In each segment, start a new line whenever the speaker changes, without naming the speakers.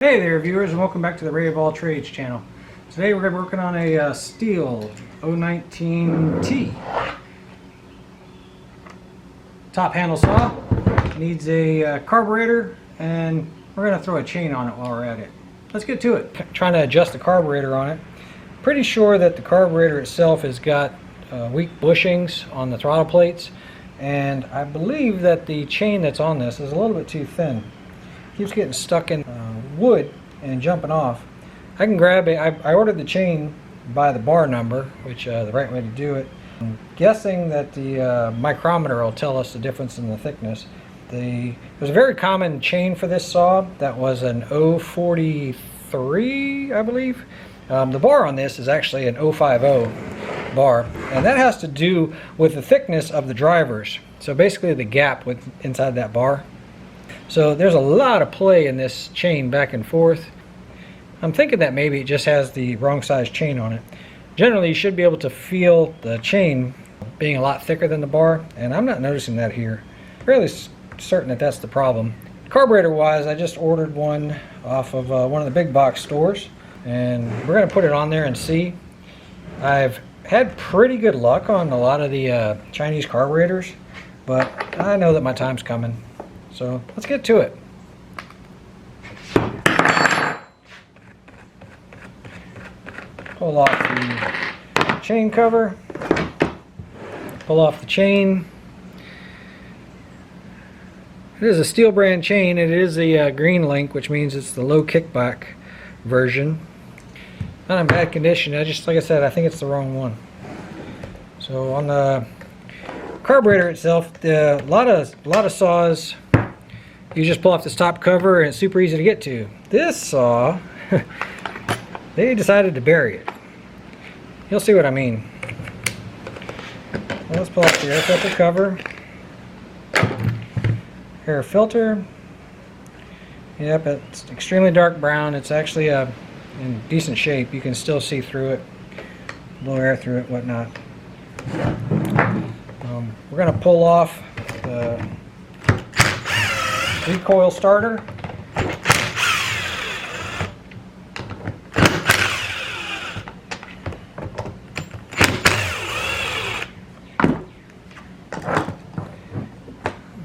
Hey there viewers, and welcome back to the Ray of All Trades channel. Today we're going to be working on a Stihl 019t top handle saw. Needs a carburetor, and we're going to throw a chain on it while we're at it. Let's get to it. Trying to adjust the carburetor on it. Pretty sure that the carburetor itself has got weak bushings on the throttle plates, and I believe that the chain that's on this is a little bit too thin. Keeps getting stuck in wood and jumping off. I can grab it. I ordered the chain by the bar number, which the right way to do it. I'm guessing that the micrometer will tell us the difference in the thickness. There's a very common chain for this saw that was an 043, I believe. The bar on this is actually an 050 bar, and that has to do with the thickness of the drivers. So basically the gap inside that bar. So there's a lot of play in this chain back and forth. I'm thinking that maybe it just has the wrong size chain on it. Generally you should be able to feel the chain being a lot thicker than the bar, and I'm not noticing that here. Fairly certain that that's the problem. Carburetor wise, I just ordered one off of one of the big box stores, and we're going to put it on there and see. I've had pretty good luck on a lot of the Chinese carburetors, but I know that my time's coming. So let's get to it. Pull off the chain cover. Pull off the chain. It is a Stihl brand chain. It is a green link, which means it's the low kickback version. Not in bad condition. Like I said, I think it's the wrong one. So on the carburetor itself, a lot of saws, you just pull off this top cover and it's super easy to get to. This saw, they decided to bury it. You'll see what I mean. Well, let's pull off the air filter cover. Air filter. Yep, it's extremely dark brown. It's actually in decent shape. You can still see through it, blow air through it, whatnot. We're going to pull off the recoil starter.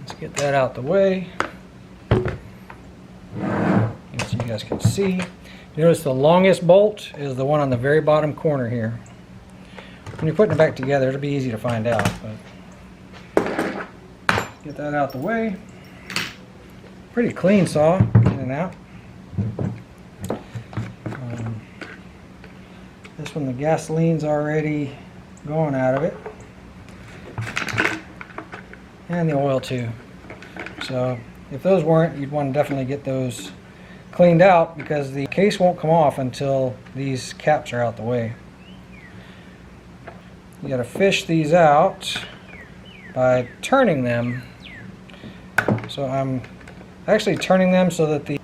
Let's get that out the way so you guys can see. Notice the longest bolt is the one on the very bottom corner here. When you're putting it back together, it'll be easy to find out. But get that out the way. Pretty clean saw, in and out. This one, the gasoline's already going out of it. And the oil too. So if those weren't, you'd want to definitely get those cleaned out, because the case won't come off until these caps are out the way. You got to fish these out by turning them. So I'm actually turning them so that the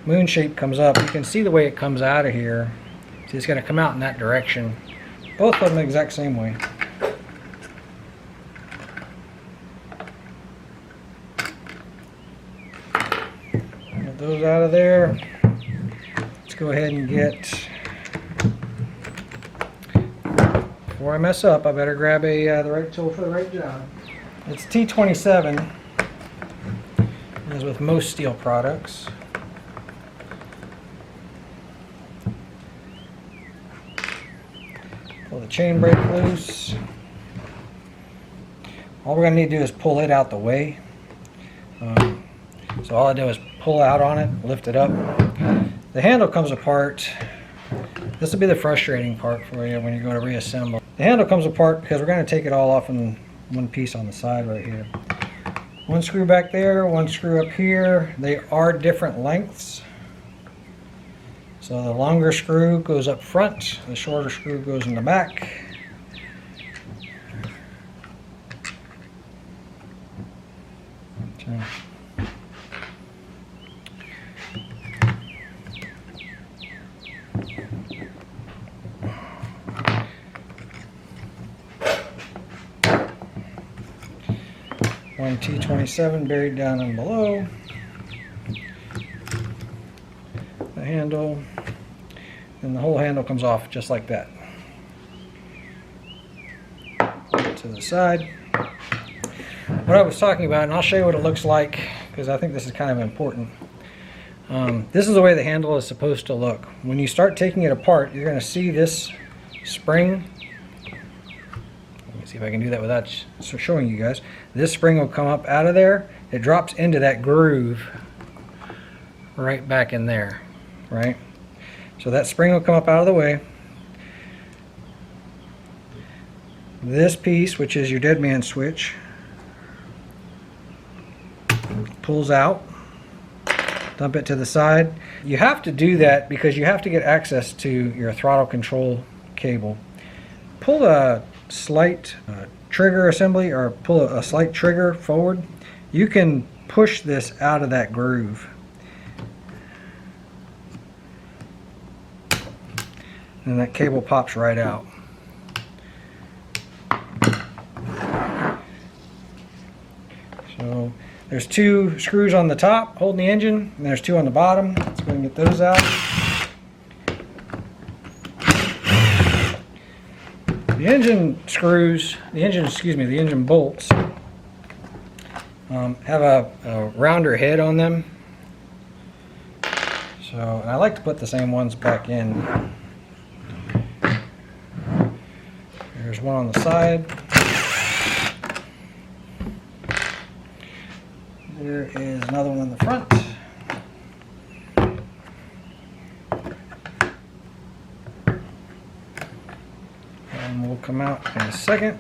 moon shape comes up. You can see the way it comes out of here. See, it's going to come out in that direction. Both of them the exact same way. Get those out of there. Let's go ahead and get, before I mess up, I better grab the right tool for the right job. It's T27. As with most Stihl products. Pull the chain brake loose. All we're going to need to do is pull it out the way. So all I do is pull out on it, lift it up. The handle comes apart. This will be the frustrating part for you when you go to reassemble. The handle comes apart because we're going to take it all off in one piece on the side right here. One screw back there, one screw up here. They are different lengths. So the longer screw goes up front, the shorter screw goes in the back. Okay. One T27 buried down and below. the handle, and the whole handle comes off just like that. To the side. What I was talking about, and I'll show you what it looks like because I think this is kind of important. This is the way the handle is supposed to look. When you start taking it apart, you're going to see this spring. Let me see if I can do that without showing you guys. This spring will come up out of there. It drops into that groove right back in there, right? So that spring will come up out of the way. This piece, which is your dead man switch, pulls out. Dump it to the side. You have to do that because you have to get access to your throttle control cable. Pull a slight trigger assembly, or pull a slight trigger forward. You can push this out of that groove. And that cable pops right out. So there's 2 screws on the top holding the engine, and there's 2 on the bottom. Let's go and get those out. The engine screws, the engine bolts have a rounder head on them. So, and I like to put the same ones back in. There's one on the side. There is another one in the front. And we'll come out in a second.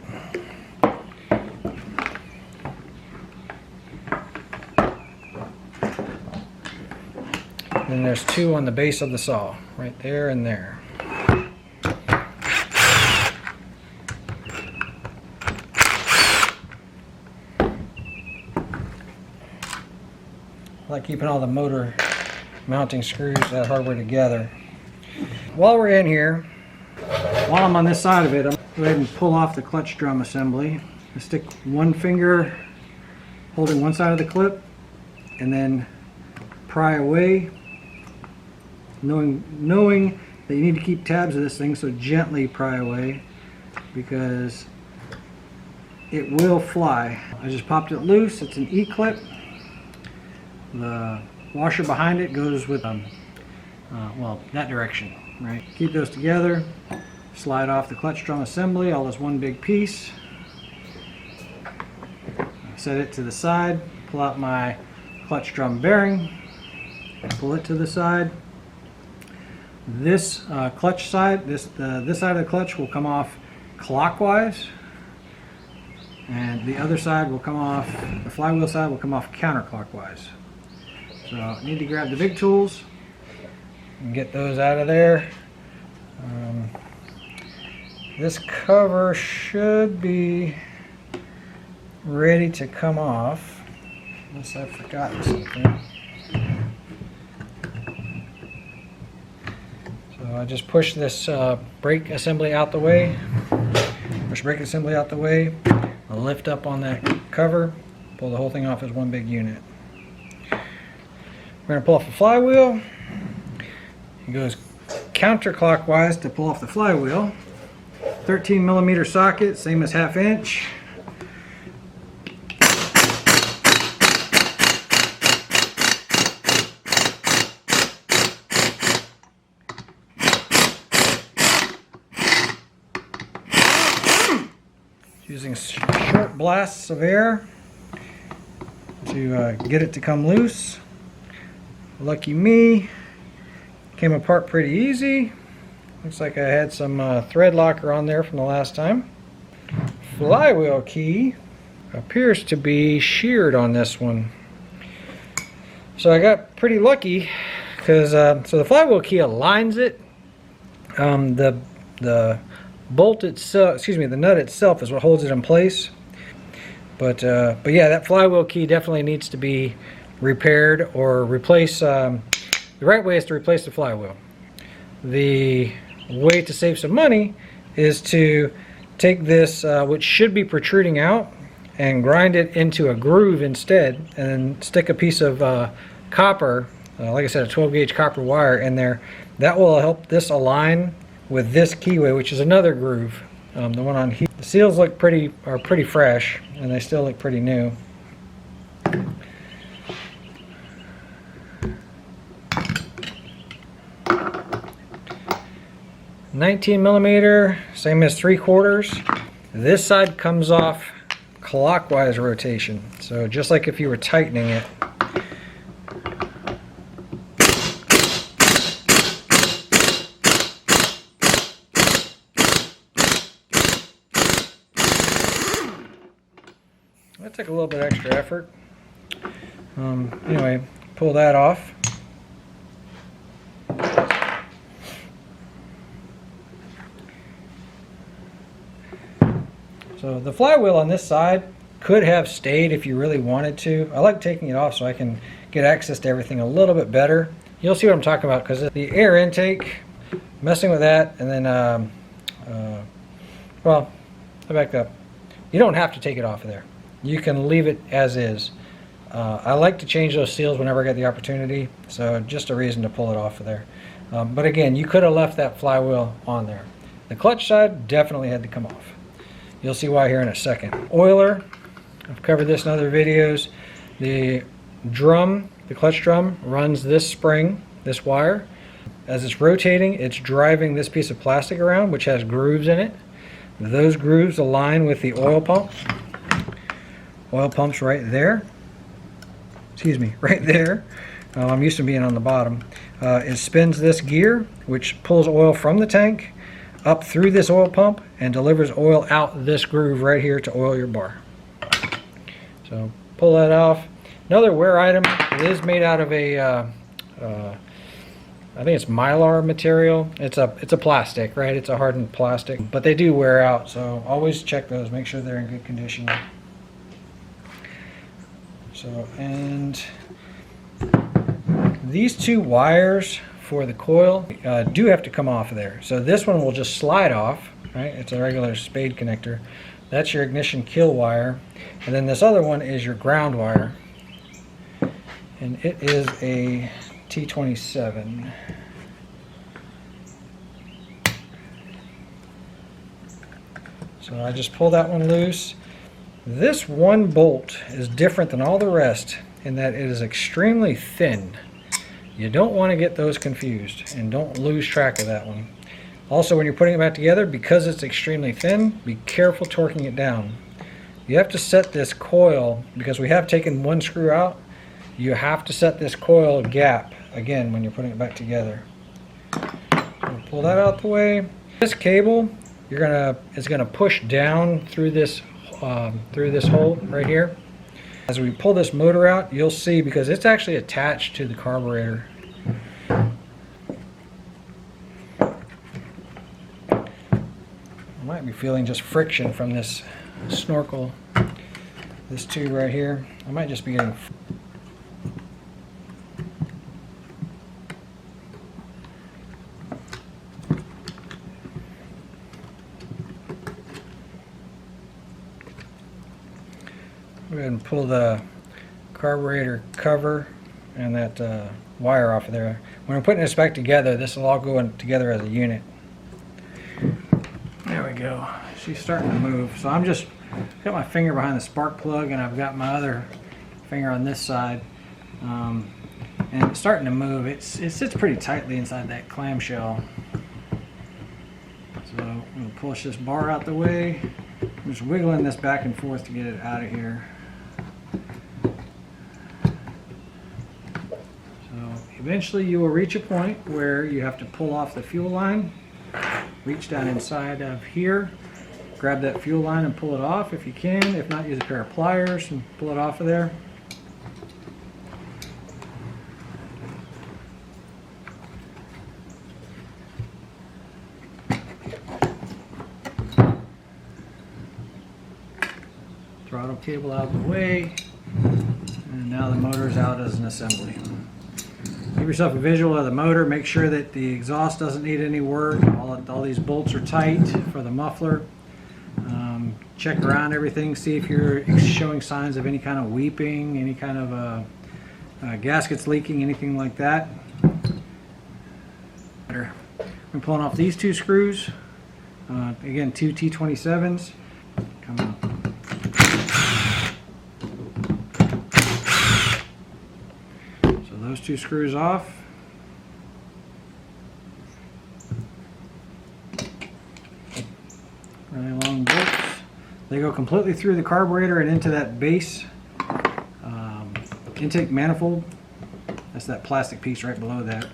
Then there's 2 on the base of the saw, right there and there. I like keeping all the motor mounting screws, that hardware together. While we're in here, while I'm on this side of it, I'm going to go ahead and pull off the clutch drum assembly. I stick one finger holding one side of the clip and then pry away, knowing that you need to keep tabs of this thing, so gently pry away because it will fly. I just popped it loose. It's an E-clip. The washer behind it goes with well, that direction, right? Keep those together, slide off the clutch drum assembly, all as one big piece. Set it to the side, pull out my clutch drum bearing, pull it to the side. This clutch side, this side of the clutch will come off clockwise, and the other side will come off, the flywheel side will come off counterclockwise. So I need to grab the big tools and get those out of there. This cover should be ready to come off, unless I've forgotten something. So I just push this brake assembly out the way. Push brake assembly out the way. I'll lift up on that cover, pull the whole thing off as one big unit. We're going to pull off the flywheel. It goes counterclockwise to pull off the flywheel. 13mm socket, same as 1/2 inch. Using short blasts of air to get it to come loose. Lucky me, came apart pretty easy. Looks like I had some thread locker on there from the last time. Flywheel key appears to be sheared on this one. So I got pretty lucky because so the flywheel key aligns it. The bolt itself, excuse me, the nut itself is what holds it in place. But yeah, that flywheel key definitely needs to be repaired or replace. The right way is to replace the flywheel. The way to save some money is to take this, which should be protruding out, and grind it into a groove instead, and then stick a piece of copper like I said, a 12 gauge copper wire in there. That will help this align with this keyway, which is another groove. The one on here. The seals look pretty fresh, and they still look pretty new. $19mm, same as 3/4. This side comes off clockwise rotation, so just like if you were tightening it. That took a little bit extra effort. Anyway, pull that off. So the flywheel on this side could have stayed if you really wanted to. I like taking it off so I can get access to everything a little bit better. You'll see what I'm talking about, because the air intake, messing with that, and then, well, I back up. You don't have to take it off of there. You can leave it as is. I like to change those seals whenever I get the opportunity, so just a reason to pull it off of there. But again, you could have left that flywheel on there. The clutch side definitely had to come off. You'll see why here in a second. Oiler, I've covered this in other videos. The drum, the clutch drum, runs this spring, this wire. As it's rotating, it's driving this piece of plastic around, which has grooves in it. Those grooves align with the oil pump. Oil pump's right there. Excuse me, right there. I'm used to being on the bottom. It spins this gear, which pulls oil from the tank up through this oil pump and delivers oil out this groove right here to oil your bar. So pull that off. Another wear item. It is made out of a I think it's mylar material. It's a plastic, right? It's a hardened plastic, but they do wear out, so always check those, make sure they're in good condition. So, and these two wires for the coil do have to come off of there. So this one will just slide off, right? It's a regular spade connector. That's your ignition kill wire. And then this other one is your ground wire. And it is a T27. So I just pull that one loose. This one bolt is different than all the rest in that it is extremely thin. You don't want to get those confused, and don't lose track of that one. Also, when you're putting it back together, because it's extremely thin, be careful torquing it down. You have to set this coil, because we have taken one screw out, you have to set this coil gap again when you're putting it back together. So pull that out the way. This cable, it's gonna push down through this hole right here. As we pull this motor out, you'll see, because it's actually attached to the carburetor. I might be feeling just friction from this snorkel, this tube right here. I might just be getting. Go ahead and pull the carburetor cover and that wire off of there. When we're putting this back together, this will all go in together as a unit. There we go. She's starting to move. So I'm just got my finger behind the spark plug, and I've got my other finger on this side, and it's starting to move. It sits pretty tightly inside that clamshell. So I'm going to push this bar out the way. I'm just wiggling this back and forth to get it out of here. Eventually you will reach a point where you have to pull off the fuel line, reach down inside of here, grab that fuel line and pull it off if you can. If not, use a pair of pliers and pull it off of there. Throttle cable out of the way, and now the motor's out as an assembly. Give yourself a visual of the motor. Make sure that the exhaust doesn't need any work. All these bolts are tight for the muffler. Check around everything. See if you're showing signs of any kind of weeping, any kind of gaskets leaking, anything like that. I'm pulling off these two screws. Again, two T27s. Come on. So those two screws off. Really long bolts. They go completely through the carburetor and into that base intake manifold. That's that plastic piece right below that.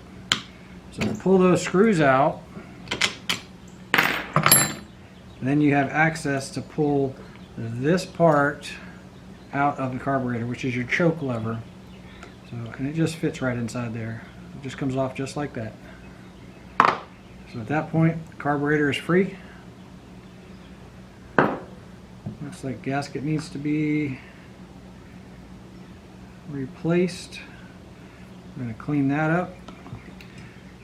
So pull those screws out. And then you have access to pull this part out of the carburetor, which is your choke lever. So, and it just fits right inside there. It just comes off just like that. So at that point, the carburetor is free. Looks like gasket needs to be replaced. I'm going to clean that up.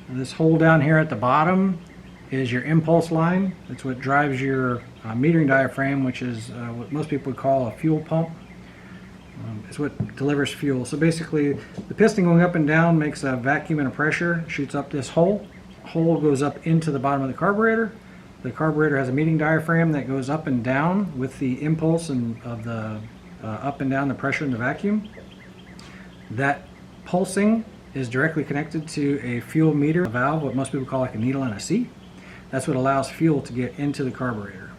And this hole down here at the bottom is your impulse line. That's what drives your metering diaphragm, which is what most people would call a fuel pump. It's what delivers fuel. So basically, the piston going up and down makes a vacuum and a pressure, shoots up this hole. Hole goes up into the bottom of the carburetor. The carburetor has a metering diaphragm that goes up and down with the impulse and of the up and down the pressure in the vacuum. That pulsing is directly connected to a fuel meter valve, what most people call like a needle in a C. That's what allows fuel to get into the carburetor.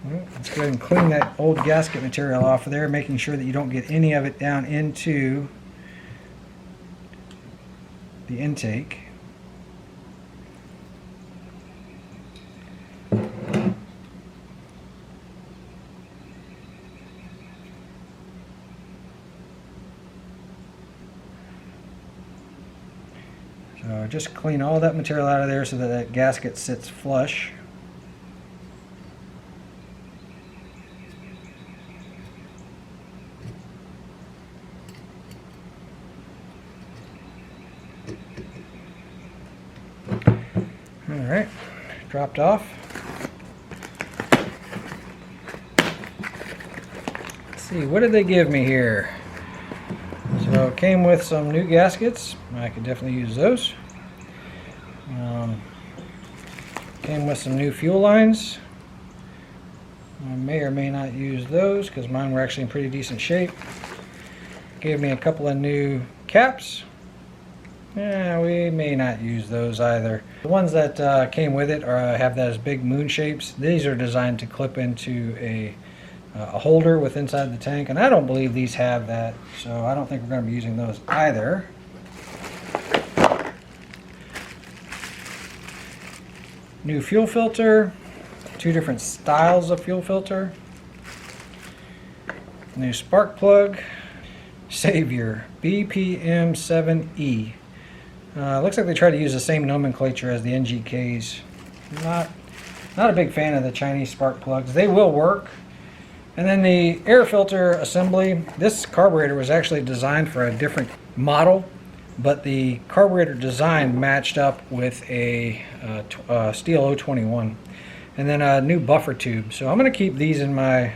Let's go ahead and clean that old gasket material off of there, making sure that you don't get any of it down into the intake. So just clean all that material out of there so that that gasket sits flush. Alright, dropped off. Let's see, what did they give me here? So it came with some new gaskets. I could definitely use those. Came with some new fuel lines. I may or may not use those because mine were actually in pretty decent shape. Gave me a couple of new caps. Yeah, we may not use those either. The ones that came with it have those big moon shapes. These are designed to clip into a holder with inside the tank, and I don't believe these have that, so I don't think we're going to be using those either. New fuel filter, two different styles of fuel filter. New spark plug, Savior BPM7E. Looks like they try to use the same nomenclature as the NGKs. Not a big fan of the Chinese spark plugs. They will work. And then the air filter assembly. This carburetor was actually designed for a different model, but the carburetor design matched up with a Stihl 021. And then a new buffer tube. So I'm going to keep these in my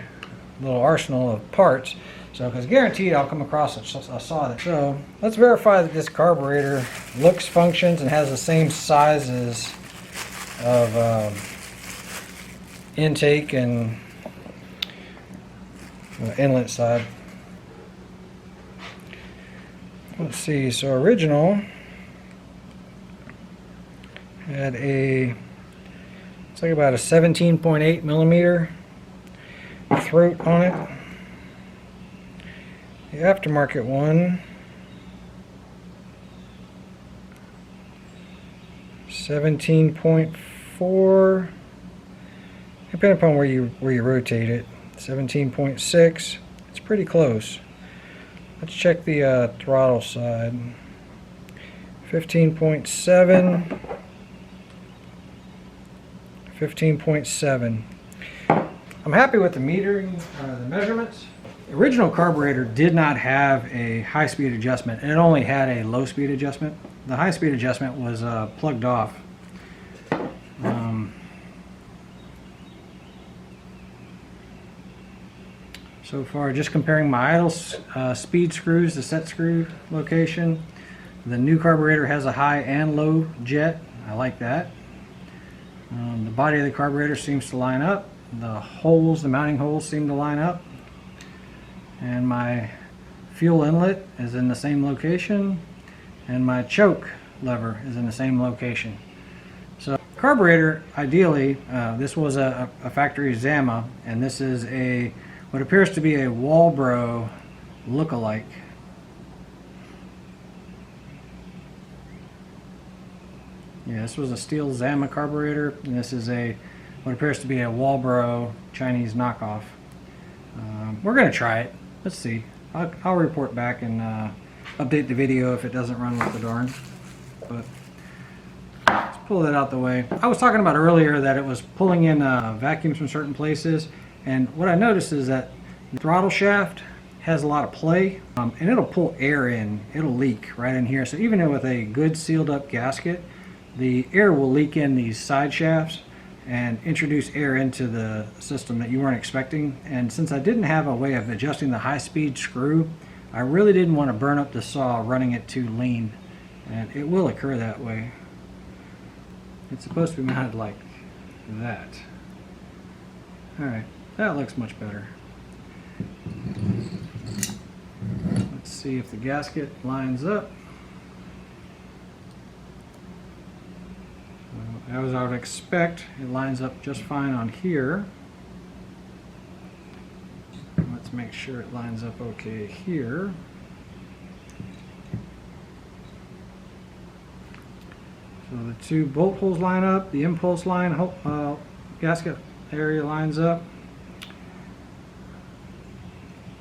little arsenal of parts. So, because guaranteed I'll come across a saw. So, let's verify that this carburetor looks, functions, and has the same sizes of intake and inlet side. Let's see, so original had a, it's like about a 17.8 millimeter throat on it. The aftermarket one, 17.4, depending upon where you rotate it. 17.6. It's pretty close. Let's check the throttle side. 15.7. 15.7. I'm happy with the metering, the measurements. The original carburetor did not have a high-speed adjustment, and it only had a low-speed adjustment. The high-speed adjustment was plugged off. So far, just comparing my idle speed screws, the set screw location. The new carburetor has a high and low jet. I like that. The body of the carburetor seems to line up. The holes, the mounting holes seem to line up. And my fuel inlet is in the same location. And my choke lever is in the same location. So carburetor, ideally, this was a factory Zama, and this is what appears to be a Walbro look-alike. Yeah, this was a Stihl Zama carburetor, and this is what appears to be a Walbro Chinese knockoff. We're going to try it. Let's see. I'll report back and update the video if it doesn't run with the darn. But let's pull that out the way. I was talking about earlier that it was pulling in vacuums from certain places, and what I noticed is that the throttle shaft has a lot of play, and it'll pull air in. It'll leak right in here. So even with a good sealed up gasket, the air will leak in these side shafts and introduce air into the system that you weren't expecting. And since I didn't have a way of adjusting the high-speed screw, I really didn't want to burn up the saw running it too lean, and it will occur that way. It's supposed to be mounted like that. Alright, that looks much better. Let's see if the gasket lines up. As I would expect, it lines up just fine on here. Let's make sure it lines up okay here. So the two bolt holes line up, the impulse line gasket area lines up.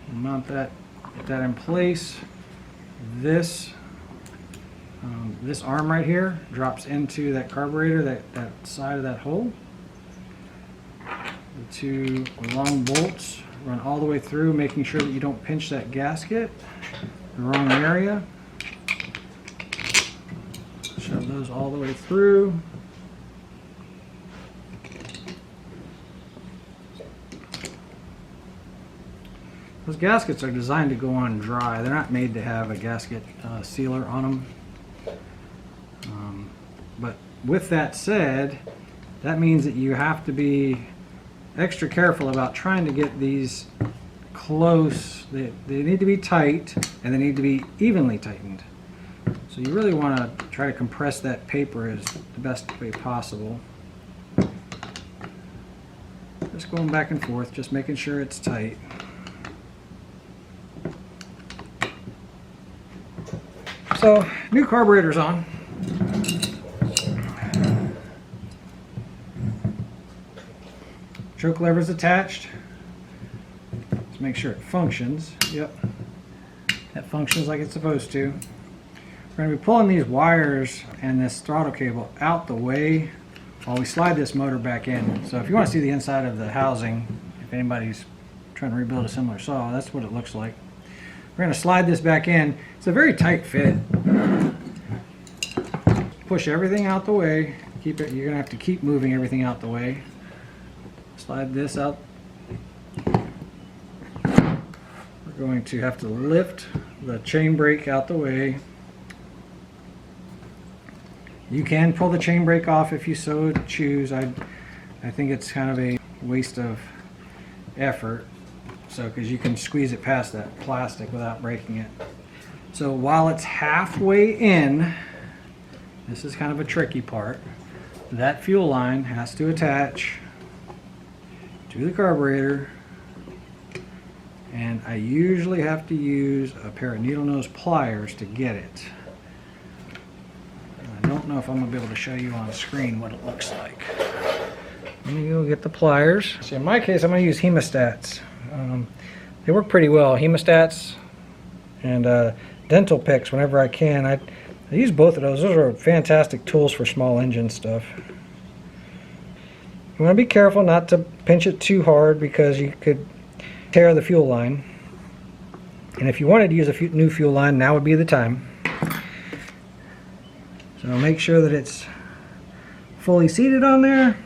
We'll mount that, get that in place. This arm right here drops into that carburetor, that side of that hole. The two long bolts run all the way through, making sure that you don't pinch that gasket in the wrong area. Shove those all the way through. Those gaskets are designed to go on dry. They're not made to have a gasket sealer on them. But with that said, that means that you have to be extra careful about trying to get these close. They need to be tight, and they need to be evenly tightened. So you really want to try to compress that paper as the best way possible. Just going back and forth, just making sure it's tight. So, new carburetor's on. Choke lever's attached. Let's make sure it functions. Yep, that functions like it's supposed to. We're going to be pulling these wires and this throttle cable out the way while we slide this motor back in. So if you want to see the inside of the housing, if anybody's trying to rebuild a similar saw, that's what it looks like. We're going to slide this back in. It's a very tight fit. Push everything out the way. Keep it. You're going to have to keep moving everything out the way. Slide this out. We're going to have to lift the chain brake out the way. You can pull the chain brake off if you so choose. I think it's kind of a waste of effort. So, because you can squeeze it past that plastic without breaking it. So while it's halfway in, this is kind of a tricky part. That fuel line has to attach to the carburetor, and I usually have to use a pair of needle nose pliers to get it. I don't know if I'm going to be able to show you on screen what it looks like. Let me go get the pliers. So in my case, I'm going to use hemostats. They work pretty well. Hemostats and dental picks whenever I can. I use both of those. Those are fantastic tools for small engine stuff. You want to be careful not to pinch it too hard because you could tear the fuel line. And if you wanted to use a new fuel line, now would be the time. So make sure that it's fully seated on there.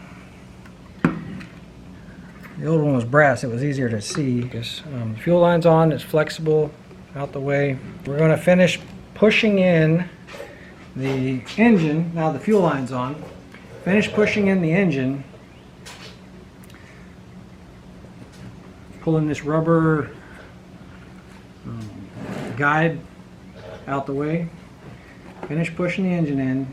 The old one was brass, it was easier to see. Because the fuel line's on, it's flexible, out the way. We're going to finish pushing in the engine. Now the fuel line's on. Finish pushing in the engine. Pulling this rubber guide out the way. Finish pushing the engine in.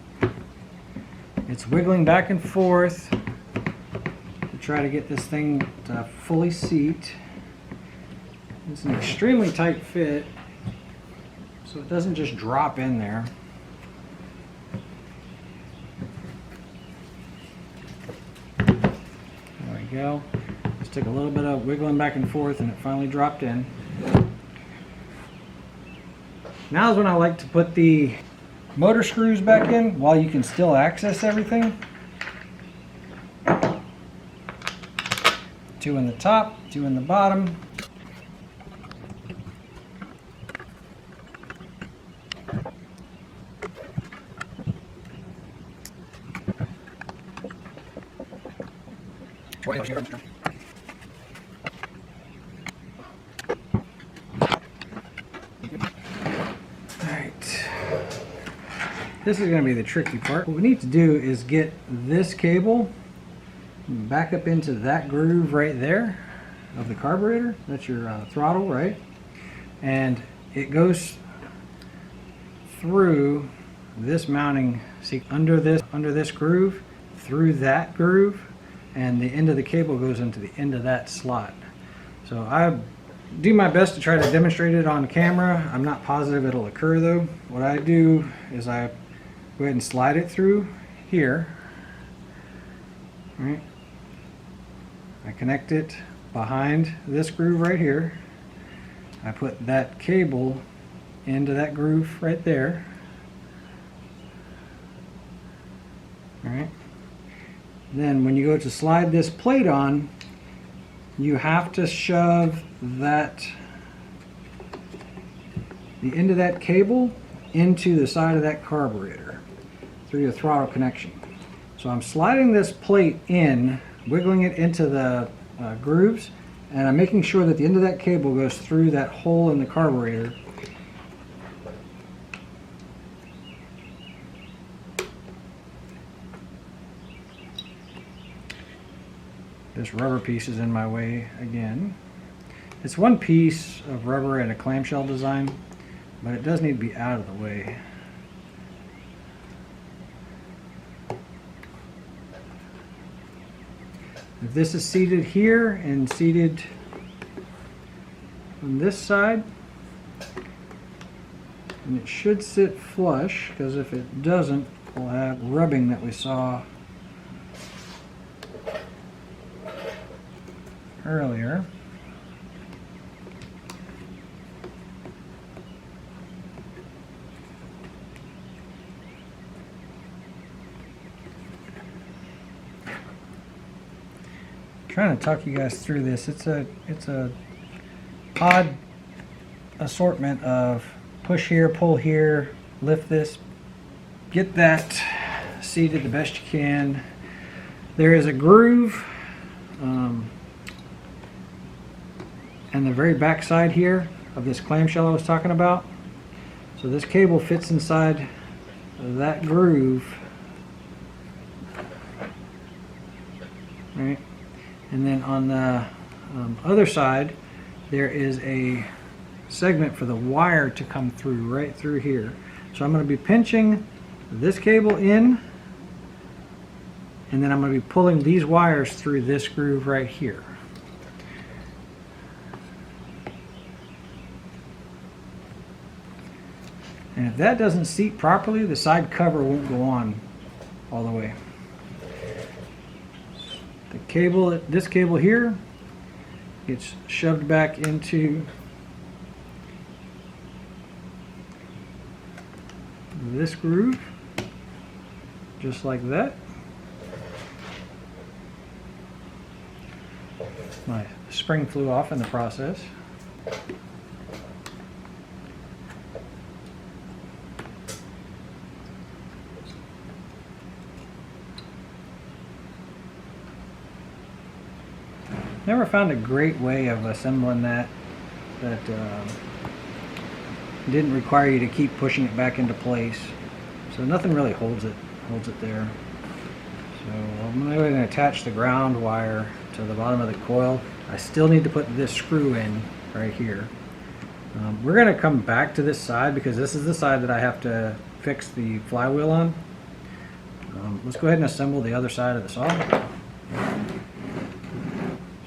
It's wiggling back and forth to try to get this thing to fully seat. It's an extremely tight fit, so it doesn't just drop in there. There we go. Just took a little bit of wiggling back and forth and it finally dropped in. Now is when I like to put the motor screws back in while you can still access everything. 2 in the top, 2 in the bottom. This is going to be the tricky part. What we need to do is get this cable back up into that groove right there of the carburetor. That's your throttle, right? And it goes through this mounting, see, under this groove, through that groove, and the end of the cable goes into the end of that slot. So I do my best to try to demonstrate it on camera. I'm not positive it'll occur though. What I do is I go ahead and slide it through here. All right. I connect it behind this groove right here. I put that cable into that groove right there. All right. Then when you go to slide this plate on, you have to shove the end of that cable into the side of that carburetor through your throttle connection. So I'm sliding this plate in, wiggling it into the grooves, and I'm making sure that the end of that cable goes through that hole in the carburetor. This rubber piece is in my way again. It's one piece of rubber in a clamshell design, but it does need to be out of the way. If this is seated here and seated on this side, and it should sit flush, because if it doesn't, we'll have rubbing that we saw earlier. Trying to talk you guys through this. It's a odd assortment of push here, pull here, lift this, get that seated the best you can. There is a groove and the very back side here of this clamshell I was talking about. So this cable fits inside that groove. Right? And then on the other side, there is a segment for the wire to come through right through here. So I'm going to be pinching this cable in, and then I'm going to be pulling these wires through this groove right here. And if that doesn't seat properly, the side cover won't go on all the way. The cable, this cable here, gets shoved back into this groove, just like that. My spring flew off in the process. Never found a great way of assembling that didn't require you to keep pushing it back into place. So nothing really holds it there. So I'm going to attach the ground wire to the bottom of the coil. I still need to put this screw in right here. We're going to come back to this side because this is the side that I have to fix the flywheel on. Let's go ahead and assemble the other side of the saw.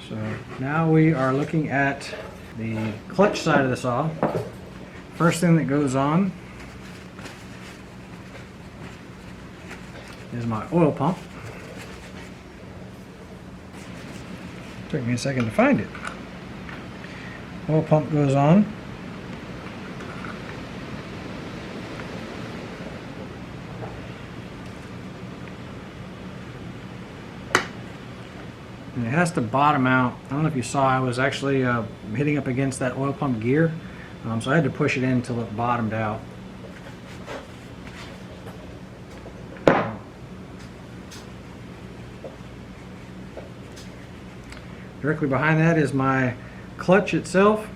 So now we are looking at the clutch side of the saw. First thing that goes on is my oil pump. Took me a second to find it. Oil pump goes on. And it has to bottom out. I don't know if you saw, I was actually hitting up against that oil pump gear. So I had to push it in until it bottomed out. Directly behind that is my clutch itself.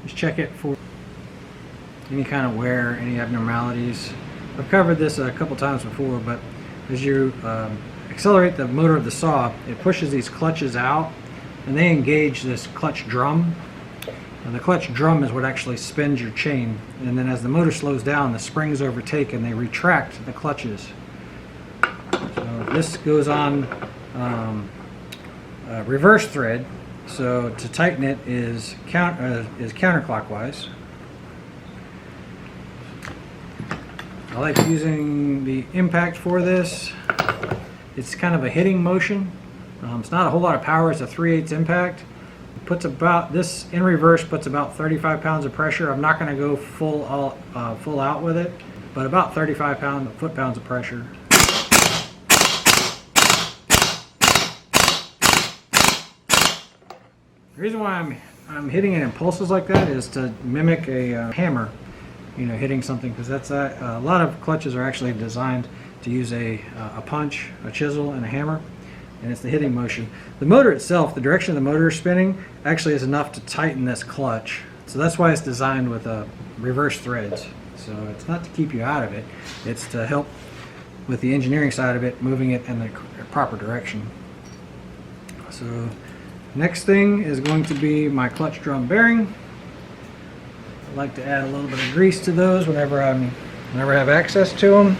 Just check it for any kind of wear, any abnormalities. I've covered this a couple times before, but as you accelerate the motor of the saw, it pushes these clutches out and they engage this clutch drum. And the clutch drum is what actually spins your chain, and then as the motor slows down, the springs overtake and they retract the clutches. So this goes on reverse thread, so to tighten it is counterclockwise. I like using the impact for this. It's kind of a hitting motion. It's not a whole lot of power. It's a 3/8 impact. Puts about, this in reverse puts about 35 pounds of pressure. I'm not going to go full out with it, but about 35 foot-pounds of pressure. The reason why I'm hitting it in pulses like that is to mimic a hammer, hitting something, because that's a lot of clutches are actually designed to use a punch, a chisel, and a hammer. And it's the hitting motion. The motor itself, the direction of the motor spinning, actually is enough to tighten this clutch. So that's why it's designed with reverse threads. So it's not to keep you out of it, it's to help with the engineering side of it, moving it in the proper direction. So next thing is going to be my clutch drum bearing. I like to add a little bit of grease to those whenever I have access to them.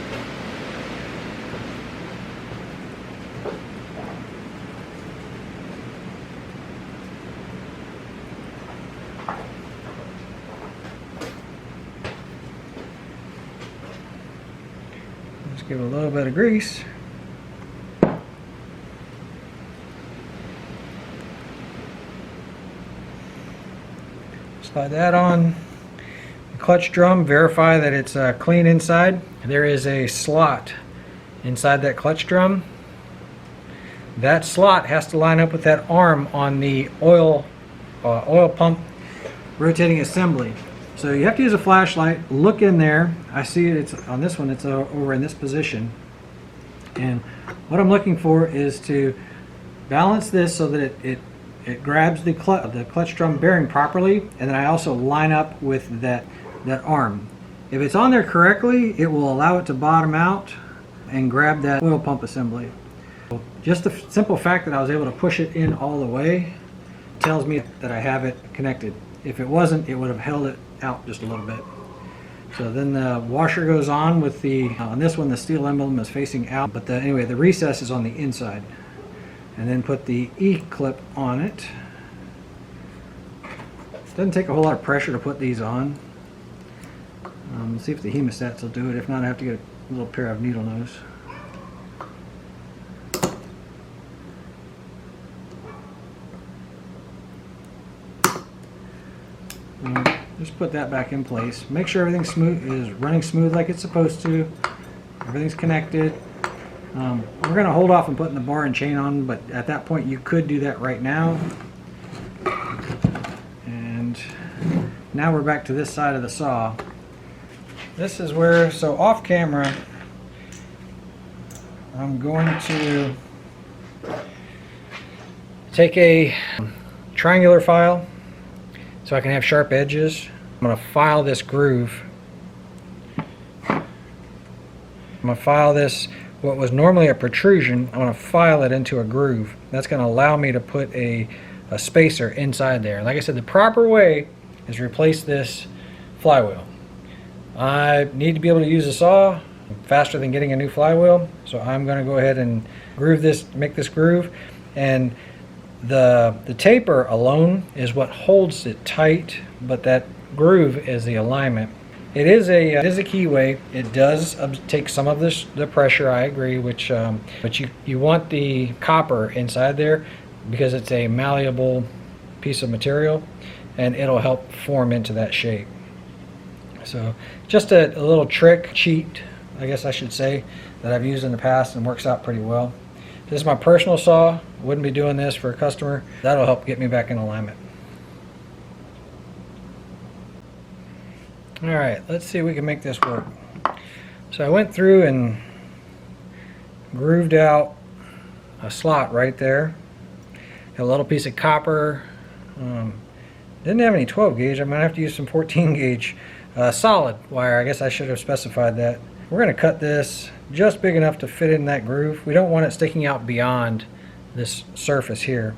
Give it a little bit of grease. Slide that on the clutch drum. Verify that it's clean inside. There is a slot inside that clutch drum. That slot has to line up with that arm on the oil pump rotating assembly. So you have to use a flashlight, look in there. I see it's on this one, it's over in this position. And what I'm looking for is to balance this so that it grabs the clutch drum bearing properly, and then I also line up with that arm. If it's on there correctly, it will allow it to bottom out and grab that oil pump assembly. Just the simple fact that I was able to push it in all the way tells me that I have it connected. If it wasn't, it would have held it out just a little bit. So then the washer goes on with on this one the Stihl emblem is facing out, but anyway, the recess is on the inside. And then put the E-clip on it. Doesn't take a whole lot of pressure to put these on. Let's see if the hemostats will do it. If not, I have to get a little pair of needle nose. Just put that back in place. Make sure everything's is running smooth like it's supposed to. Everything's connected. We're going to hold off on putting the bar and chain on, but at that point you could do that right now. And now we're back to this side of the saw. This is where, so off camera, I'm going to take a triangular file so I can have sharp edges. I'm going to file this groove. I'm going to file this, what was normally a protrusion, I'm going to file it into a groove. That's going to allow me to put a spacer inside there. Like I said, the proper way is replace this flywheel. I need to be able to use a saw faster than getting a new flywheel, so I'm going to go ahead and groove this, make this groove, and the taper alone is what holds it tight, but that groove is the alignment. It is a keyway. It does take some of the pressure, I agree, but you want the copper inside there because it's a malleable piece of material and it'll help form into that shape. So just a little trick, cheat, I guess I should say, that I've used in the past and works out pretty well. This is my personal saw. Wouldn't be doing this for a customer. That'll help get me back in alignment. Alright, let's see if we can make this work. So I went through and grooved out a slot right there. Got a little piece of copper. Didn't have any 12 gauge. I'm going to have to use some 14 gauge solid wire. I guess I should have specified that. We're going to cut this just big enough to fit in that groove. We don't want it sticking out beyond this surface here.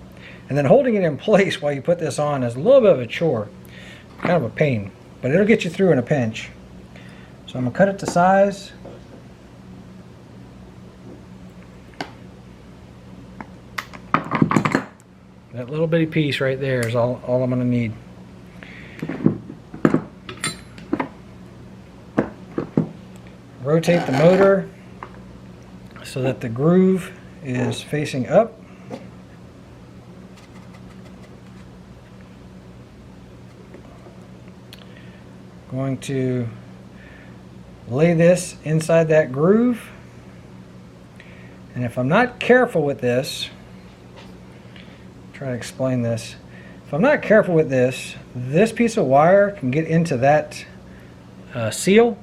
And then holding it in place while you put this on is a little bit of a chore. Kind of a pain. But it'll get you through in a pinch. So I'm going to cut it to size. That little bitty piece right there is all I'm going to need. Rotate the motor so that the groove is facing up. Going to lay this inside that groove, and if I'm not careful with this, try to explain this. If I'm not careful with this, this piece of wire can get into that seal,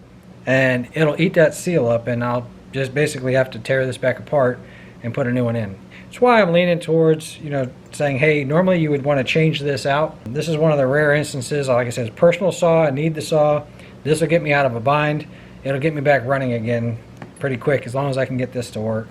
and it'll eat that seal up, and I'll just basically have to tear this back apart and put a new one in. That's why I'm leaning towards, saying, hey, normally you would want to change this out. This is one of the rare instances. Like I said, it's personal saw. I need the saw. This will get me out of a bind. It'll get me back running again pretty quick as long as I can get this to work.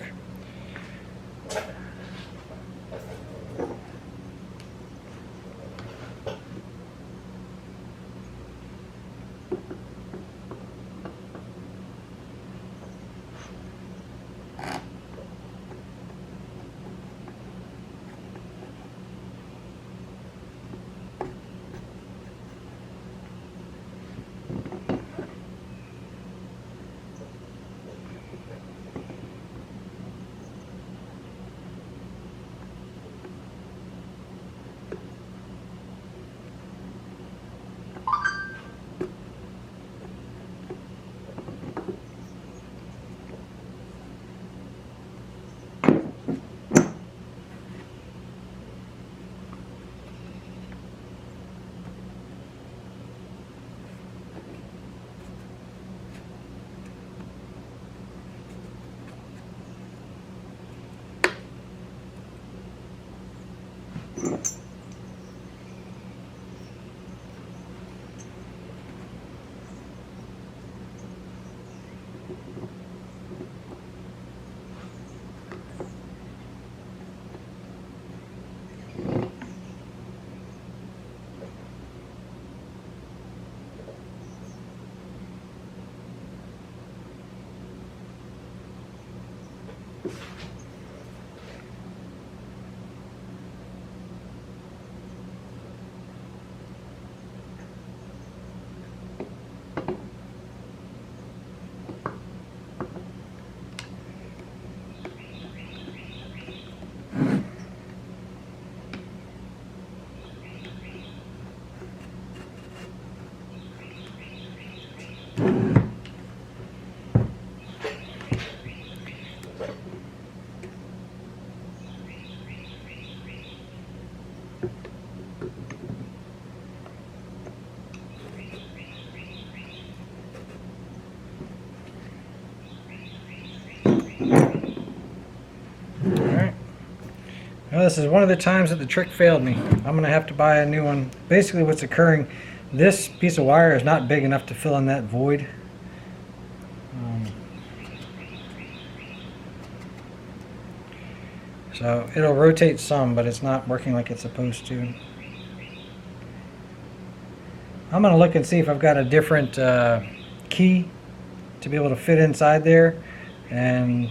Well, this is one of the times that the trick failed me. I'm going to have to buy a new one. Basically what's occurring, this piece of wire is not big enough to fill in that void. So it'll rotate some, but it's not working like it's supposed to. I'm going to look and see if I've got a different key to be able to fit inside there, and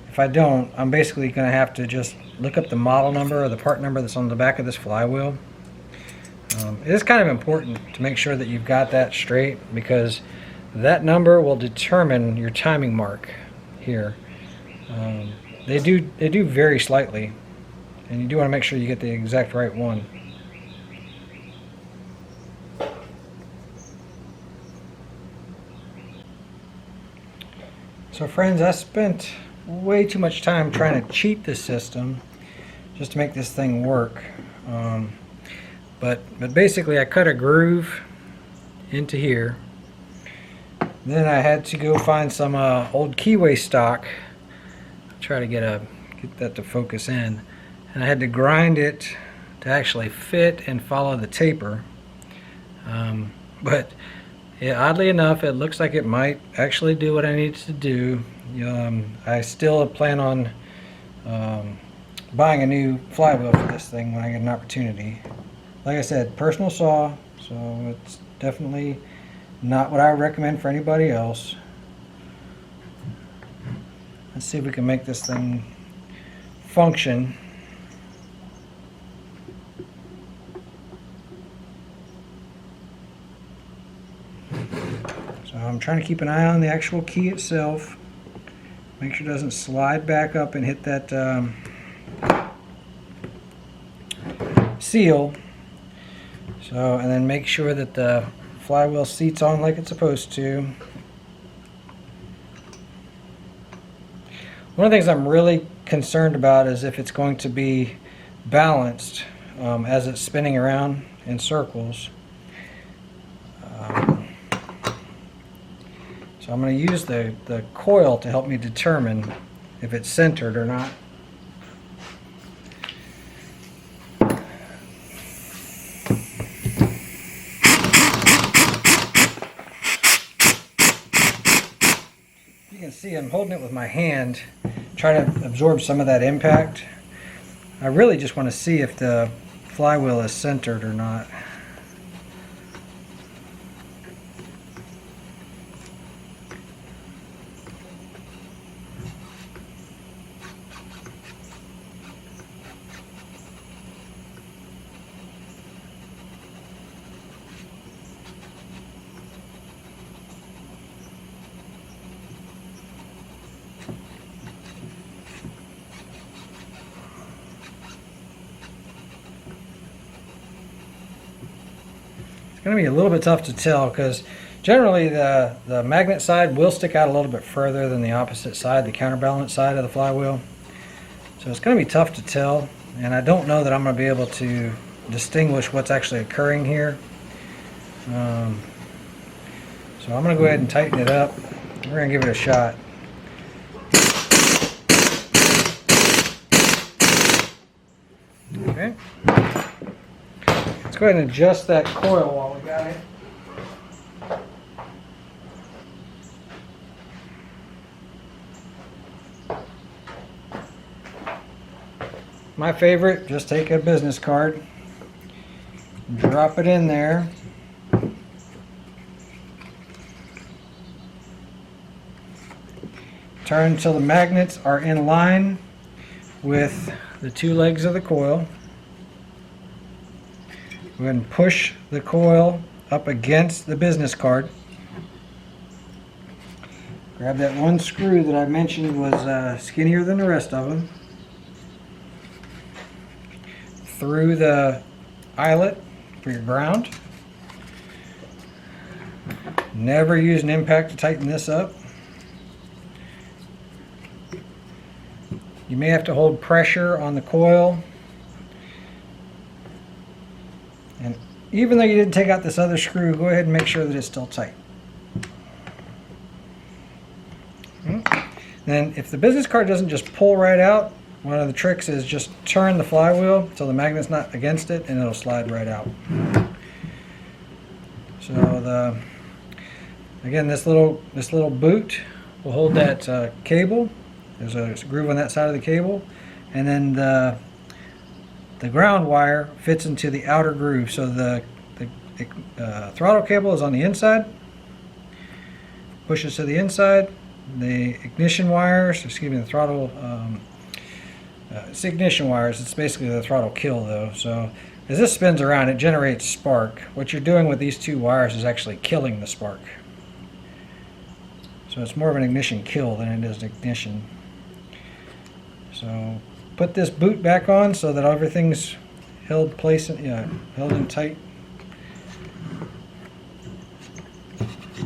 if I don't, I'm basically going to have to just look up the model number or the part number that's on the back of this flywheel. It is kind of important to make sure that you've got that straight, because that number will determine your timing mark here. They do vary slightly, and you do want to make sure you get the exact right one. So friends, I spent way too much time trying to cheat this system just to make this thing work. But basically I cut a groove into here. Then I had to go find some old keyway stock. Try to get that to focus in, and I had to grind it to actually fit and follow the taper. But yeah, oddly enough, it looks like it might actually do what I need to do. I still plan on buying a new flywheel for this thing when I get an opportunity. Like I said, personal saw, so it's definitely not what I recommend for anybody else. Let's see if we can make this thing function. So I'm trying to keep an eye on the actual key itself. Make sure it doesn't slide back up and hit that seal. So, and then make sure that the flywheel seats on like it's supposed to. One of the things I'm really concerned about is if it's going to be balanced as it's spinning around in circles. So I'm going to use the coil to help me determine if it's centered or not. You can see I'm holding it with my hand, trying to absorb some of that impact. I really just want to see if the flywheel is centered or not. Going to be a little bit tough to tell because generally the magnet side will stick out a little bit further than the opposite side, the counterbalance side of the flywheel. So it's going to be tough to tell, and I don't know that I'm going to be able to distinguish what's actually occurring here. So I'm going to go ahead and tighten it up. We're going to give it a shot. Okay. Let's go ahead and adjust that coil while we got it. My favorite, just take a business card, drop it in there. Turn until the magnets are in line with the two legs of the coil. Go ahead and push the coil up against the business card. Grab that one screw that I mentioned was skinnier than the rest of them. Through the eyelet for your ground. Never use an impact to tighten this up. You may have to hold pressure on the coil. And even though you didn't take out this other screw, go ahead and make sure that it's still tight. Then if the business card doesn't just pull right out, one of the tricks is just turn the flywheel so the magnet's not against it, and it'll slide right out. So again, this little boot will hold that cable. There's a groove on that side of the cable, and then the ground wire fits into the outer groove. So the throttle cable is on the inside, pushes to the inside. The ignition wires, excuse me, the throttle, it's ignition wires. It's basically the throttle kill though. So as this spins around, it generates spark. What you're doing with these two wires is actually killing the spark. So it's more of an ignition kill than it is ignition. So put this boot back on so that everything's held in tight.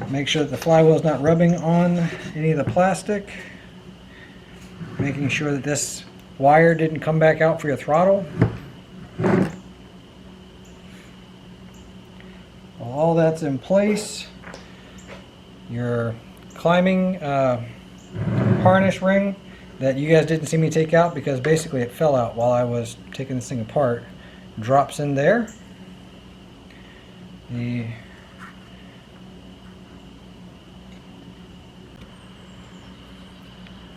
Make sure that the flywheel is not rubbing on any of the plastic. Making sure that this wire didn't come back out for your throttle. While all that's in place, your climbing harness ring that you guys didn't see me take out because basically it fell out while I was taking this thing apart, drops in there.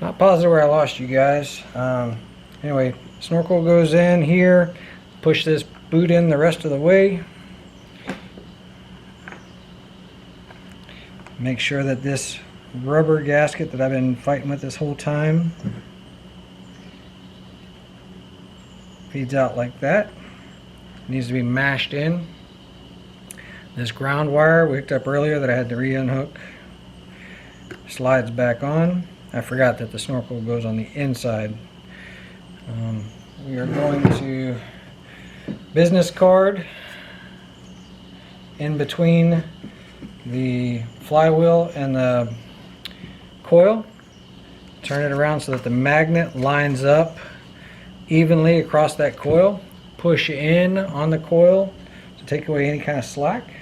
Not positive where I lost you guys. Anyway, snorkel goes in here, push this boot in the rest of the way. Make sure that this rubber gasket that I've been fighting with this whole time feeds out like that. It needs to be mashed in. This ground wire we hooked up earlier that I had to re-unhook slides back on. I forgot that the snorkel goes on the inside. We are going to business card in between the flywheel and the coil. Turn it around so that the magnet lines up evenly across that coil. Push in on the coil to take away any kind of slack.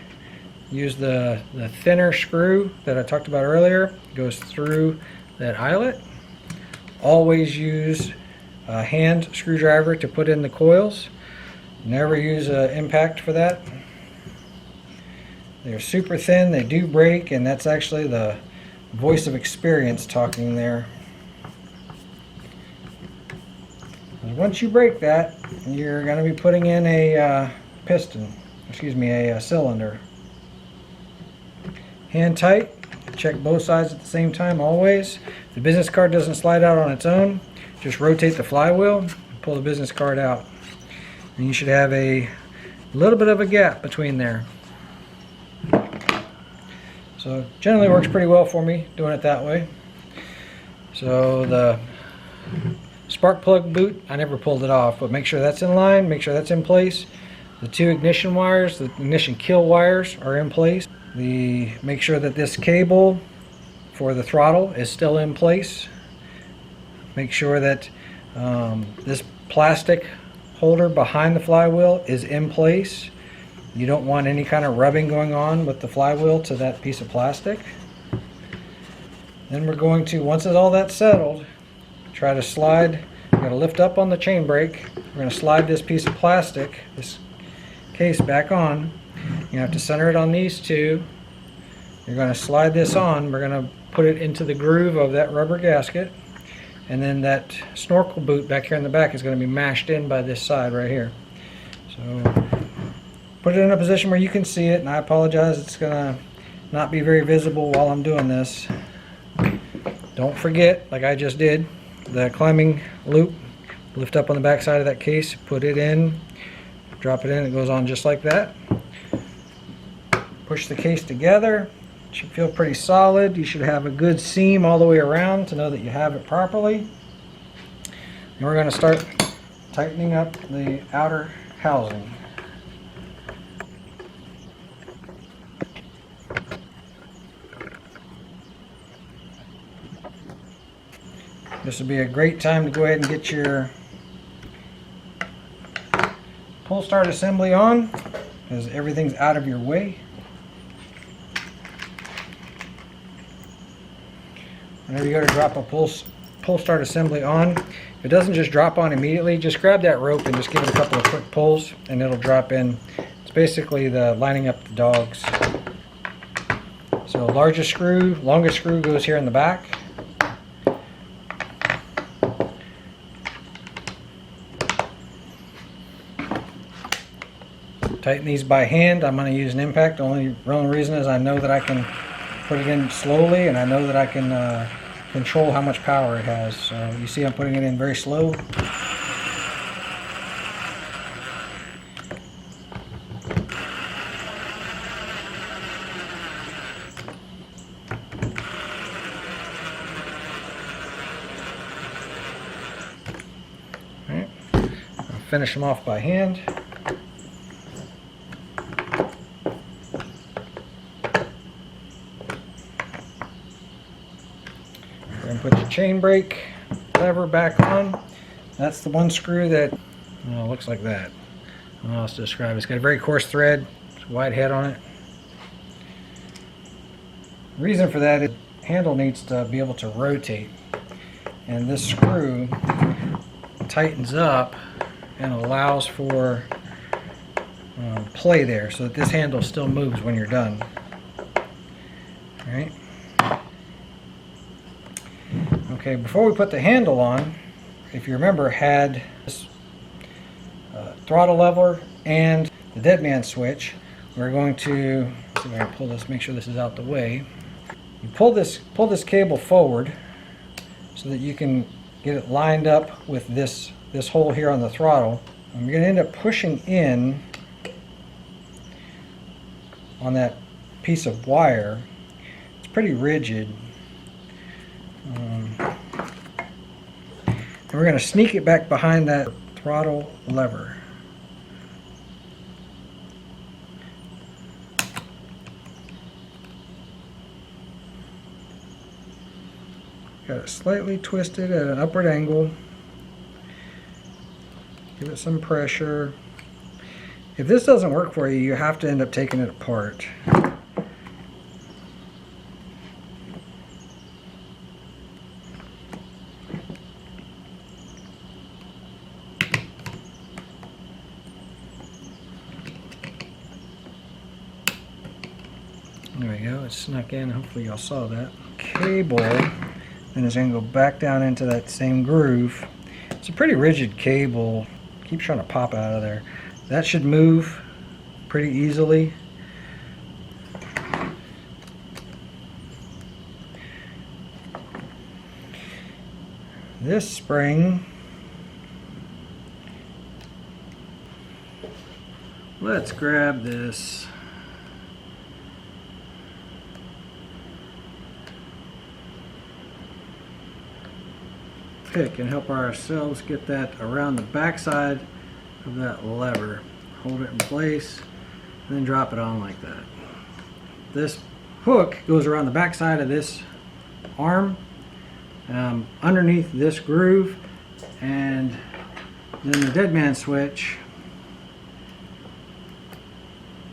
Use the thinner screw that I talked about earlier. It goes through that eyelet. Always use a hand screwdriver to put in the coils. Never use an impact for that. They're super thin, they do break, and that's actually the voice of experience talking there. Once you break that, you're going to be putting in a cylinder. Hand tight. Check both sides at the same time always. If the business card doesn't slide out on its own, just rotate the flywheel and pull the business card out. And you should have a little bit of a gap between there. So generally works pretty well for me doing it that way. So the spark plug boot, I never pulled it off, but make sure that's in line, make sure that's in place. The two ignition wires, the ignition kill wires are in place. Make sure that this cable for the throttle is still in place. Make sure that this plastic holder behind the flywheel is in place. You don't want any kind of rubbing going on with the flywheel to that piece of plastic. Then we're going to, once all that's settled, try to slide. We're going to lift up on the chain brake. We're going to slide this piece of plastic, this case, back on. You have to center it on these two. You're going to slide this on. We're going to put it into the groove of that rubber gasket. And then that snorkel boot back here in the back is going to be mashed in by this side right here. So put it in a position where you can see it. And I apologize, it's going to not be very visible while I'm doing this. Don't forget, like I just did, the climbing loop. Lift up on the back side of that case, put it in, drop it in, it goes on just like that. Push the case together. It should feel pretty solid. You should have a good seam all the way around to know that you have it properly. And we're going to start tightening up the outer housing. This would be a great time to go ahead and get your pull start assembly on, because everything's out of your way. Whenever you go to drop a pull pull start assembly on. If it doesn't just drop on immediately, just grab that rope and just give it a couple of quick pulls and it'll drop in. It's basically the lining up the dogs. So longest screw goes here in the back. Tighten these by hand. I'm going to use an impact. The only reason is I know that I can put it in slowly, and I know that I can control how much power it has. So you see I'm putting it in very slow. All right. I'll finish them off by hand. And put your chain brake lever back on. That's the one screw that looks like that. I don't know how else to describe it. It's got a very coarse thread, it's a wide head on it. The reason for that is the handle needs to be able to rotate, and this screw tightens up and allows for play there, so that this handle still moves when you're done. All right. Okay, before we put the handle on, if you remember, had this throttle lever and the dead man switch. We're going to, let's see if I can pull this, make sure this is out the way. You pull this cable forward so that you can get it lined up with this hole here on the throttle. And you're going to end up pushing in on that piece of wire. It's pretty rigid. And we're going to sneak it back behind that throttle lever. Got it slightly twisted at an upward angle. Give it some pressure. If this doesn't work for you, you have to end up taking it apart. There we go, it snuck in. Hopefully y'all saw that. Cable then is going to go back down into that same groove. It's a pretty rigid cable. Keeps trying to pop out of there. That should move pretty easily. This spring, let's grab this. Pick and help ourselves get that around the back side of that lever. Hold it in place and then drop it on like that. This hook goes around the back side of this arm, underneath this groove, and then the dead man switch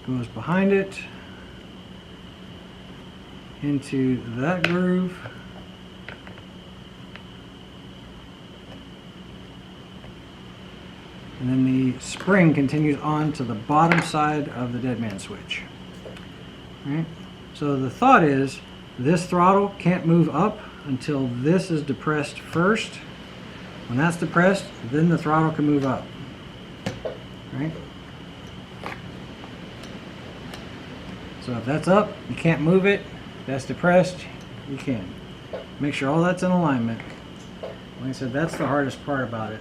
goes behind it into that groove. And then the spring continues on to the bottom side of the dead man switch. Right? So the thought is this throttle can't move up until this is depressed first. When that's depressed, then the throttle can move up. Right? So if that's up, you can't move it. If that's depressed, you can. Make sure all that's in alignment. Like I said, that's the hardest part about it.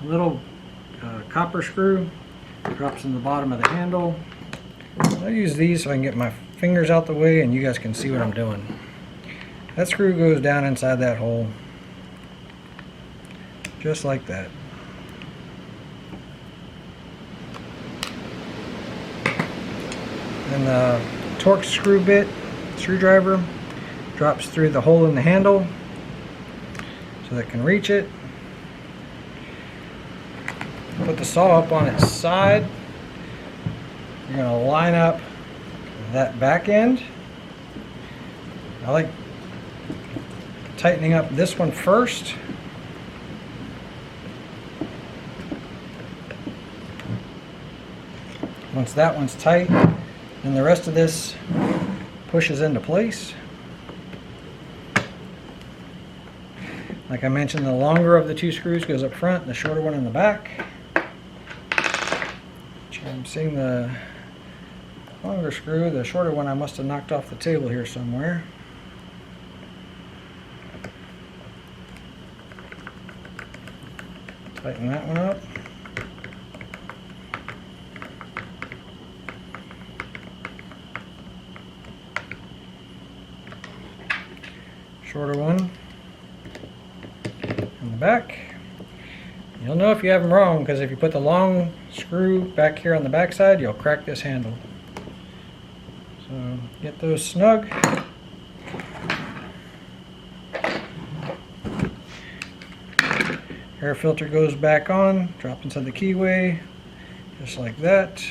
Little copper screw drops in the bottom of the handle. I'll use these so I can get my fingers out the way and you guys can see what I'm doing. That screw goes down inside that hole, just like that. And the torque screwdriver drops through the hole in the handle so that it can reach it. Put the saw up on its side. You're going to line up that back end. I like tightening up this one first. Once that one's tight, then the rest of this pushes into place. Like I mentioned, the longer of the two screws goes up front, the shorter one in the back. I'm seeing the longer screw, the shorter one I must have knocked off the table here somewhere. Tighten that one up. Shorter one in the back. You'll know if you have them wrong, because if you put the long screw back here on the back side, you'll crack this handle. So get those snug. Air filter goes back on, drop inside the keyway, just like that.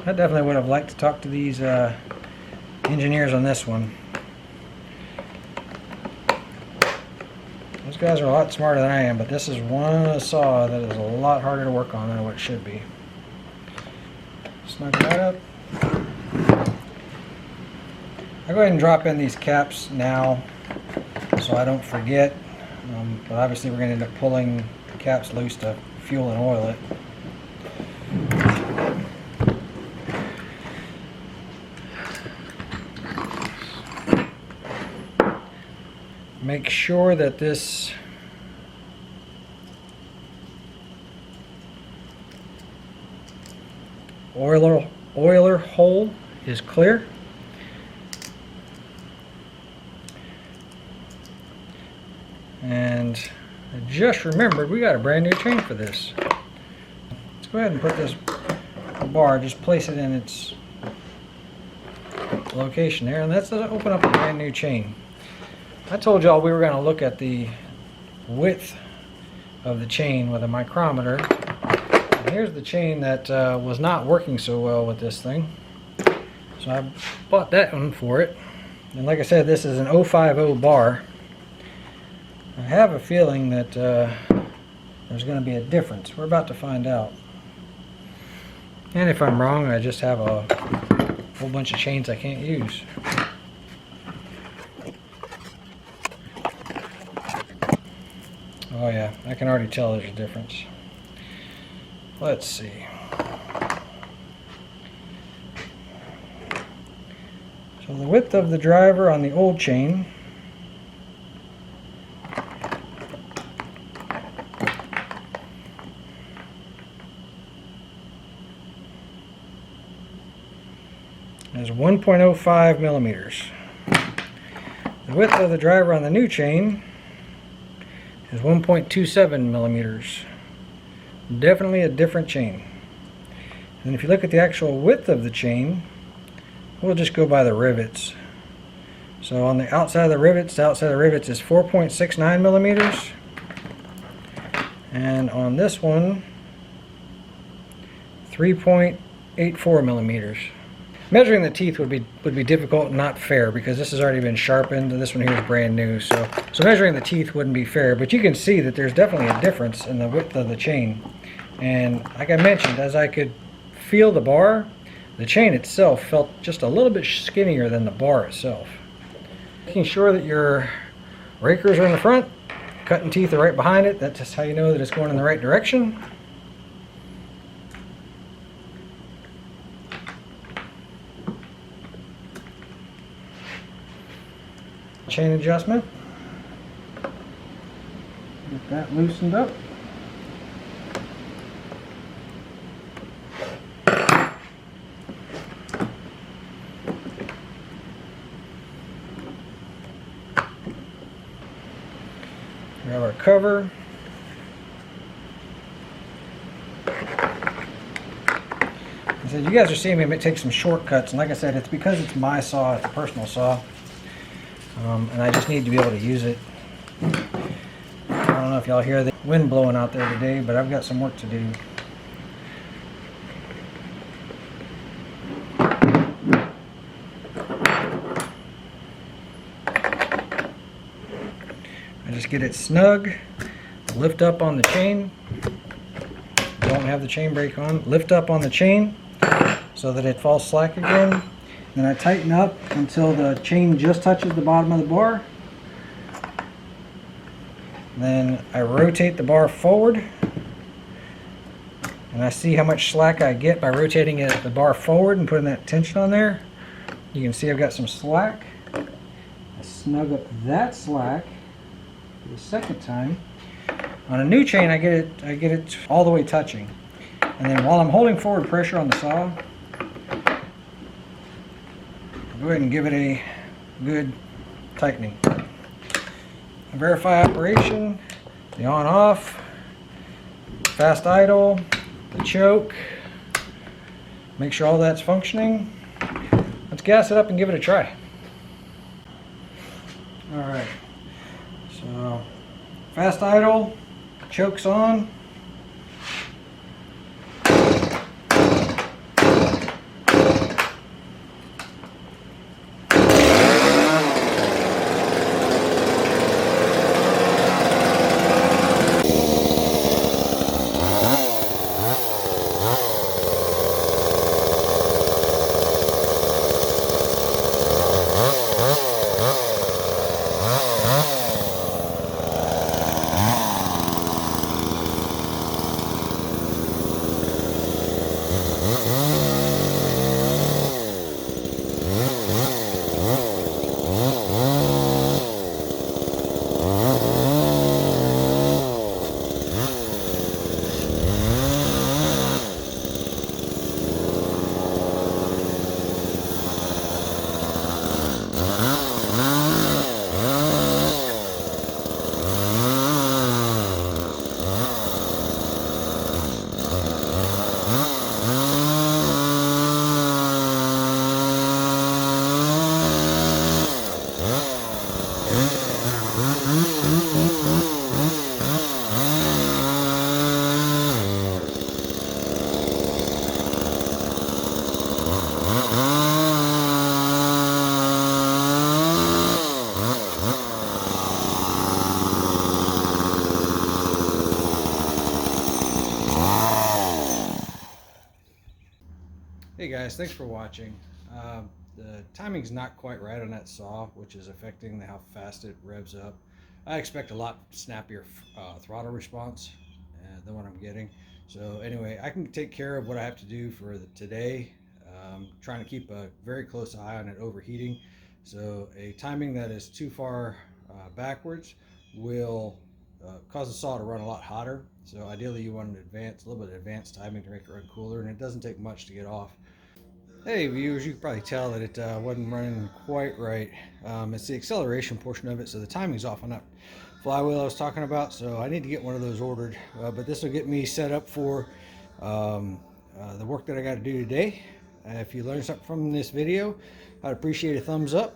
I definitely would have liked to talk to these engineers on this one. Those guys are a lot smarter than I am, but this is one saw that is a lot harder to work on than what it should be. Snug that up. I'll go ahead and drop in these caps now so I don't forget. But obviously we're going to end up pulling the caps loose to fuel and oil it. Make sure that this oiler hole is clear. And I just remembered we got a brand new chain for this. Let's go ahead and put this bar, just place it in its location there, and let's open up a brand new chain. I told y'all we were going to look at the width of the chain with a micrometer. And here's the chain that was not working so well with this thing. So I bought that one for it. And like I said, this is an 050 bar. I have a feeling that there's going to be a difference. We're about to find out. And if I'm wrong, I just have a whole bunch of chains I can't use. Oh yeah, I can already tell there's a difference. Let's see. So the width of the driver on the old chain is 1.05 millimeters. The width of the driver on the new chain is 1.27 millimeters. Definitely a different chain. And if you look at the actual width of the chain, we'll just go by the rivets. So on the outside of the rivets, is 4.69 millimeters. And on this one, 3.84 millimeters. Measuring the teeth would be difficult and not fair, because this has already been sharpened and this one here is brand new. So measuring the teeth wouldn't be fair, but you can see that there's definitely a difference in the width of the chain. And like I mentioned, as I could feel the bar, the chain itself felt just a little bit skinnier than the bar itself. Making sure that your rakers are in the front, cutting teeth are right behind it. That's just how you know that it's going in the right direction. Chain adjustment. Get that loosened up. Grab our cover. So you guys are seeing me take some shortcuts, and like I said, it's because it's my saw, it's a personal saw. And I just need to be able to use it. if y'all hear the wind blowing out there today, but I've got some work to do. I just get it snug, lift up on the chain. Don't have the chain brake on. Lift up on the chain so that it falls slack again. Then I tighten up until the chain just touches the bottom of the bar. Then I rotate the bar forward, and I see how much slack I get by rotating the bar forward and putting that tension on there. You can see I've got some slack. I snug up that slack for the second time. On a new chain, I get it all the way touching, and then while I'm holding forward pressure on the saw, go ahead and give it a good tightening. Verify operation, the on-off, fast idle, the choke. Make sure all that's functioning. Let's gas it up and give it a try. Alright, so fast idle, choke's on. Hey guys, thanks for watching. The timing's not quite right on that saw, which is affecting how fast it revs up. I expect a lot snappier throttle response than what I'm getting. So anyway, I can take care of what I have to do for today. Trying to keep a very close eye on it overheating. So a timing that is too far backwards will cause the saw to run a lot hotter. So ideally you want a little bit of advanced timing to make it run cooler, and it doesn't take much to get off. Hey viewers, you can probably tell that it wasn't running quite right. It's the acceleration portion of it, so the timing's off on that flywheel I was talking about, so I need to get one of those ordered. But this will get me set up for the work that I got to do today. If you learned something from this video, I'd appreciate a thumbs up.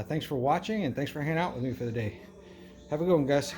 Thanks for watching, and thanks for hanging out with me for the day. Have a good one, guys.